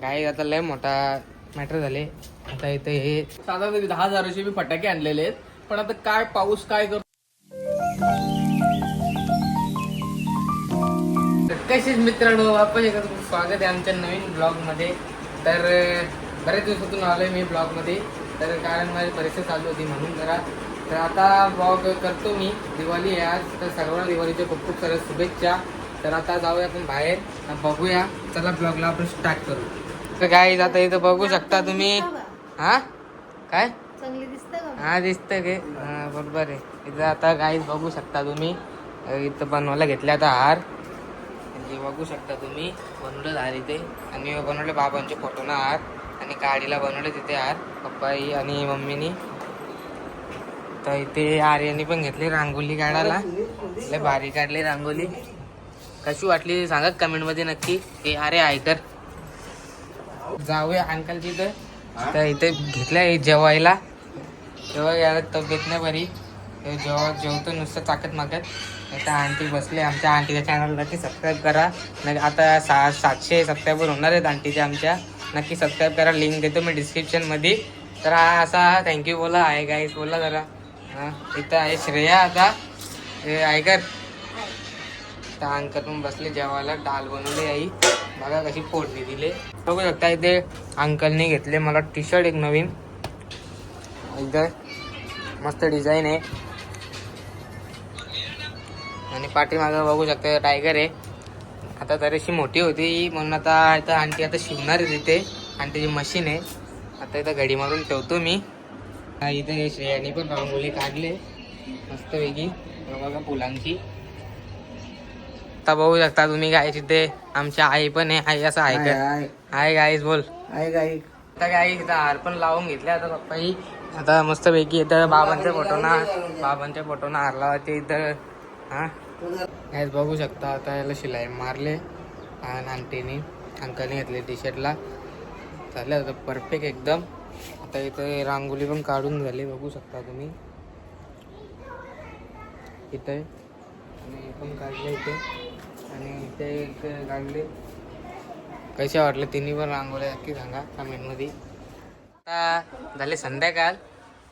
काय आता लय मोठा मॅटर झाले. आता इथे हे साधारण 10,000चे मी फटाके आणलेले आहेत, पण आता काय पाऊस काय करतो. कशीच मित्रांनो, आपण एकदा खूप स्वागत आहे आमच्या नवीन ब्लॉगमध्ये. तर बऱ्याच दिवसातून आलोय मी ब्लॉगमध्ये, तर कारण माझी परीक्षा चालू होती म्हणून जरा. तर आता ब्लॉग करतो मी. दिवाळी आहे आज, तर सर्वांना दिवाळीच्या खूप खूप साऱ्या शुभेच्छा. तर आता जाऊया आपण बाहेर, बघूया. चला ब्लॉगला आपण स्टार्ट करू. तर काय आता इथं बघू शकता तुम्ही. हा काय चांगली दिसतं का? हा दिसतं गे, बरोबर आहे. इथं आता गाईज बघू शकता तुम्ही. इथं बनवायला घेतले आता हार. म्हणजे बघू शकता तुम्ही बनवलं हार इथे. आणि बनवले बाबांचे फोटोना हार, आणि गाडीला बनवले तिथे हार पप्पाई आणि मम्मीनी. तर इथे आर्यानी पण घेतली रांगोली काढायला. लय भारी काढली रांगोली. कशी वाटली सांगा कमेंट मध्ये नक्की. हे अरे ऐकर जाऊया अंकलची इथं. तर इथे घेतलंय जेवायला. जेव्हा यायला तब्येत नाही बरी, जेव्हा जेवतो नुसतं चाकत मागत. आता आंटी बसले. आमच्या आंटीच्या चॅनल नक्की सबस्क्राईब करा. आता 700 सबस्क्रायबर होणार आहेत आंटीच्या आमच्या. नक्की सबस्क्राईब करा, लिंक देतो मी डिस्क्रिप्शनमध्ये. तर हा असा थँक्यू बोला आहे गाईस, बोला जरा. हां इथं आहे श्रेया. आता हे ऐकर तर अंकल पण बसले जेवायला. डाल बनवले आई, बघा कशी फोडणी दिले. बघू शकता इथे अंकलने घेतले मला टी शर्ट एक नवीन, एकदम मस्त डिझाईन आहे. आणि पाठीमागं बघू शकता टायगर आहे. आता जराशी मोठी होती म्हणून आता इथं आंटी आता शिवणार आहे. तिथे आंटीची मशीन आहे. आता इथं घडी मारून ठेवतो मी. इथे श्रेयाने पण रांगोळी काढले मस्त वेगळी, बघा फुलांची. आता बघू शकता तुम्ही गाईस इथे आमची आई पण आहे. आई असं आहे का? आहे गाईस बोल. आहे गाई. आता गाईस इथं हार पण लावून घेतले आता पप्पाही. आता मस्त पैकी इथं बाबांच्या फोटोना हार लावायचे इथं. हा गाईस बघू शकता. आता याला शिलाई मारले आणि आंटीने अंकलने घेतले टी शर्टला. झालं आता परफेक्ट एकदम. आता इथं रांगोळी पण काढून झाली, बघू शकता तुम्ही इथे. आणि पण काढले इथे, आणि इथे एक काढले. कसे वाटले तिन्ही पण रांगोळ्या नक्की सांगा कमेंटमध्ये. आता झाले संध्याकाळ,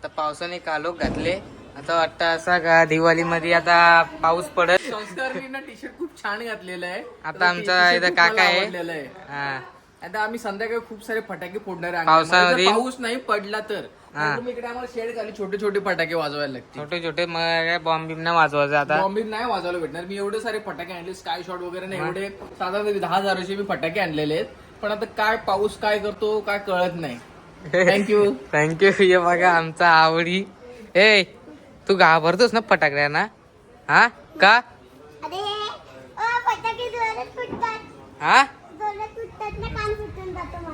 तर पावसाने कालोख घातले. आता वाटतं असा का दिवाळीमध्ये आता पाऊस पडत. संस्कारनी टी शर्ट खूप छान घातलेलं आहे. आता आमचा इथं काका आहे. हा आता आम्ही संध्याकाळी खूप सारे फटाके फोडणार आहे. पावसामध्ये पाऊस नाही पडला तर इकडे आम्हाला शेड खाली छोटे छोटे फटाके वाजवायला लागतील. छोटे छोटे मग बॉम्ब बिम नाही वाजवायचं आता. बॉम्बे नाही वाजवायला भेटणार. मी एवढे सारे फटाके आणले, स्काय शॉट वगैरे नाही, एवढे साधारण 10,000चे मी फटाके आणलेले आहेत. पण आता काय पाऊस काय करतो काय कळत नाही. थँक्यू. थँक्यू. हे बघा आमचा आवडी. ए तू घाबरतोस ना फटाकड्यांना? हा का? हा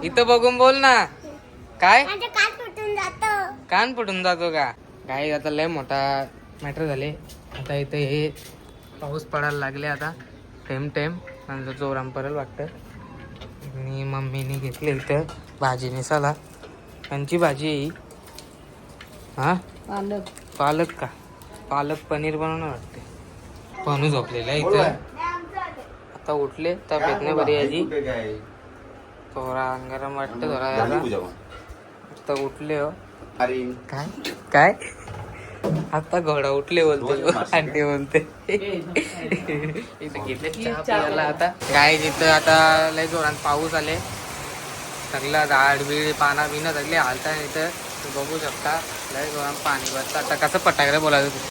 इथं बघून बोल ना. काय कान फुटून जातो का? काही आता लय मोठा मॅटर झाले. आता इथे हे पाऊस पडायला लागले आता टेम नंतर जोराम पडेल वाटतं. आणि मम्मीने घेतले इथं भाजी मिसाला. त्यांची भाजी आहे ही. हा पालक का? पालक पनीर बनवणं वाटते. बनू झोपलेला आहे इथं. आता उठले, तब्येत नाही बरी याची. थोडा अंगाराम वाटतं थोडा याला. आता उठले हो. काय काय आता घोडा उठले बोलतो आंटी बोलते. इथं घेतले चहा प्यायला. आता काय जिथं आता लय जोरात पाऊस आले. सगळं झाड बीड पाना बिना सगळे हालता. इथं बघू शकता लय जोरात पाणी भरतं. आता कसं फटाकडे बोलायचं.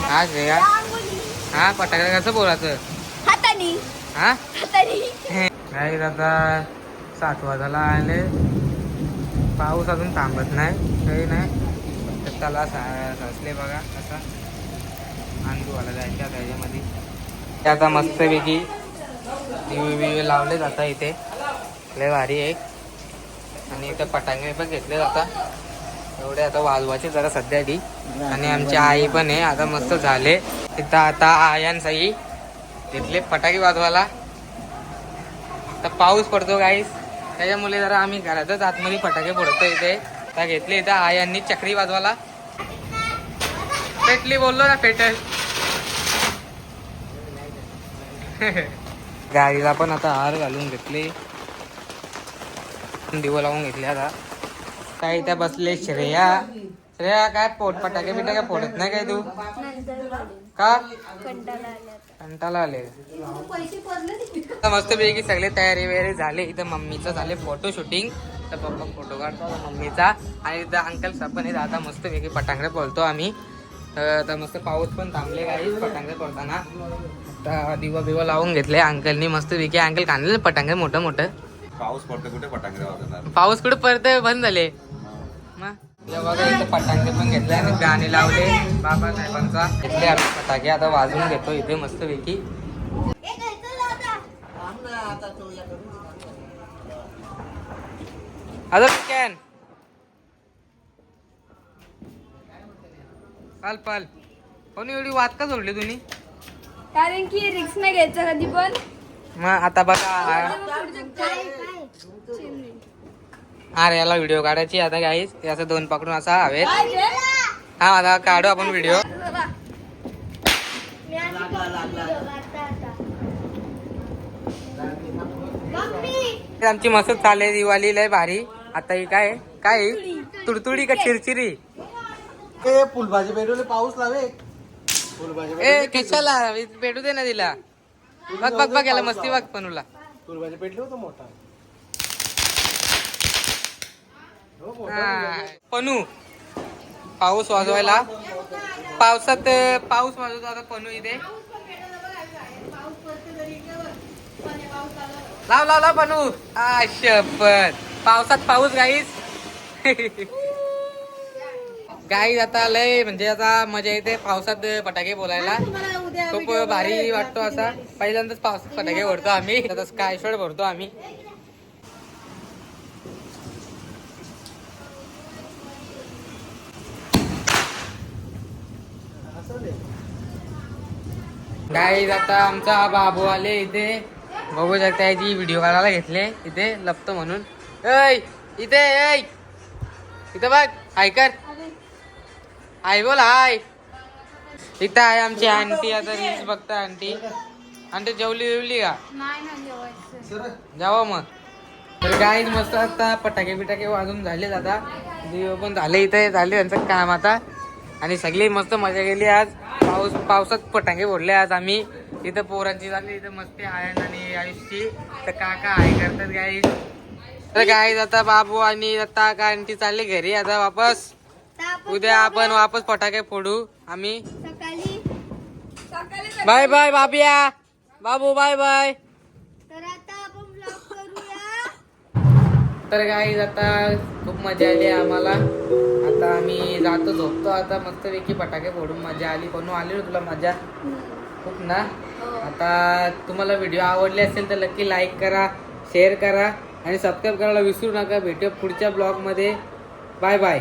हा श्रेया, हा फटाकडे कसं बोलायचं? हा काय आता 7 वाजायला आले. पाऊस अजून थांबत नाही, काही नाही. तर त्याला साचले बघा असा. आंदूला जायच्या त्याच्यामध्ये आता मस्तपैकी दिवे लावले जातात इथे. लय भारी आहे. आणि इथं फटाके पण घेतले जातात. एवढे आता वाजवायचे जरा सध्या ती. आणि आमची आई पण आहे. आता मस्त झाले तिथं. आता आयान साई घेतले फटाके वाजवायला. तर पाऊस पडतो गाईस, त्याच्यामुळे जरा आम्ही घरातच आतमध्ये फटाके फोडतो इथे. तर घेतले इथं आई यांनी चक्री वाजवायला. पेटली बोललो ना, पेटल. गाडीला पण आता हार घालून घेतले, दिवं लावून घेतले. आता काय इथे बसले श्रेया. श्रेया काय फटाके बिटाके फोडत नाही काय तू? का कंटाळा आले? मस्त पैकी सगळे तयारी वगैरे झाले. इथं मम्मीचं झाले फोटो शूटिंग, तर पप्पा फोटो काढतो मम्मीचा. आणि इथं अंकल पण आहेत. आता मस्त पैकी पटांगडे बोलतो आम्ही. तर मस्त पाऊस पण थांबले काही पटांगडे पडताना. आता दिवा बिवा लावून घेतले अंकलनी मस्त पैकी. अंकल काढले पटांगडे मोठं मोठं. पाऊस पडतो कुठे फटाकडे वाजवणार? पाऊस कुठे पडतोय, बंद झाले. बघा इथं पटांगे पण घेतले आणि गाणे लावले बाबासाहेबांचा. घेतले आम्ही फटाके, आता वाजवून घेतो इथे मस्त पैकी. आता कॅन पाल पाल कोण एवढी वाद का जोडली तुम्ही? कारण की रिक्स नाही घ्यायचं कधी पण. मग आता बघा अरे याला व्हिडिओ काढायची आता गाईस. याचं दोन पकडून असा हवेत. हा आता काढू आपण व्हिडिओ. आमची मस्त चालले दिवाळी लय भारी. आता ही काय काय तुडतुडी का चिरचिरी? फुलभाजी पेटवले पाऊस लावे. ए कशाला पेटू दे ना तिला. बघ बघ बघ याला मस्ती बघ पनूला. फुलभाजी पेटले होतं मोठा. पनू पाऊस वाजवायला. पावसात पाऊस वाजवतो आता पनू इथे. लाव लाव लाव पनू. शपथ पावसात पाऊस गाईस. गाईस आता लय म्हणजे आता मजा येते पावसात फटाके बोलायला. खूप भारी वाटतो असा. पहिल्यांदाच पावसात फटाके फोडतो आम्ही. आता स्काय शॉट भरतो आम्ही. गाईस आता आमचा बाबू आले इथे. बघू शकता याची व्हिडिओ काढायला घेतले इथे लपतो म्हणून. ऐ इथे ऐ इथं बघ. हाय कर. हाय बोल हाय. इथं आहे आमची आंटी. आता रील्स बघता आंटी. आंटी जेवली का? जावा मग. तर गाईस मस्त आता पटाके बिटाके वाजून झाले. आता दिव पण झाले इथे. झाले त्यांचं काम आता. आणि सगळी मस्त मजा गेली आज. पावसात पटाके फोडले आज आम्ही. इथं पोरांची झाली इथं मस्ती आयन आणि आयुषची. तर काका हाय करतात गाईस. तर गाईस आता बाबू आणि आता काका आंटी चालले घरी आता वापस. उद्या आपण वापस फटाके फोडू आम्ही. बाय बाय बाबिया. बाबू बाय बाय. तर गाईस आता खूप मजा आली आम्हाला. आता आम्ही जातो झोपतो आता मस्तपैकी. फटाके फोडून मजा आली. कोण आली ना तुला मजा खूप ना. आता तुम्हाला व्हिडिओ आवडले असेल तर नक्की लाईक करा, शेअर करा आणि सबस्क्राईब करायला विसरू नका. भेटूया पुढच्या ब्लॉग मध्ये. Bye bye.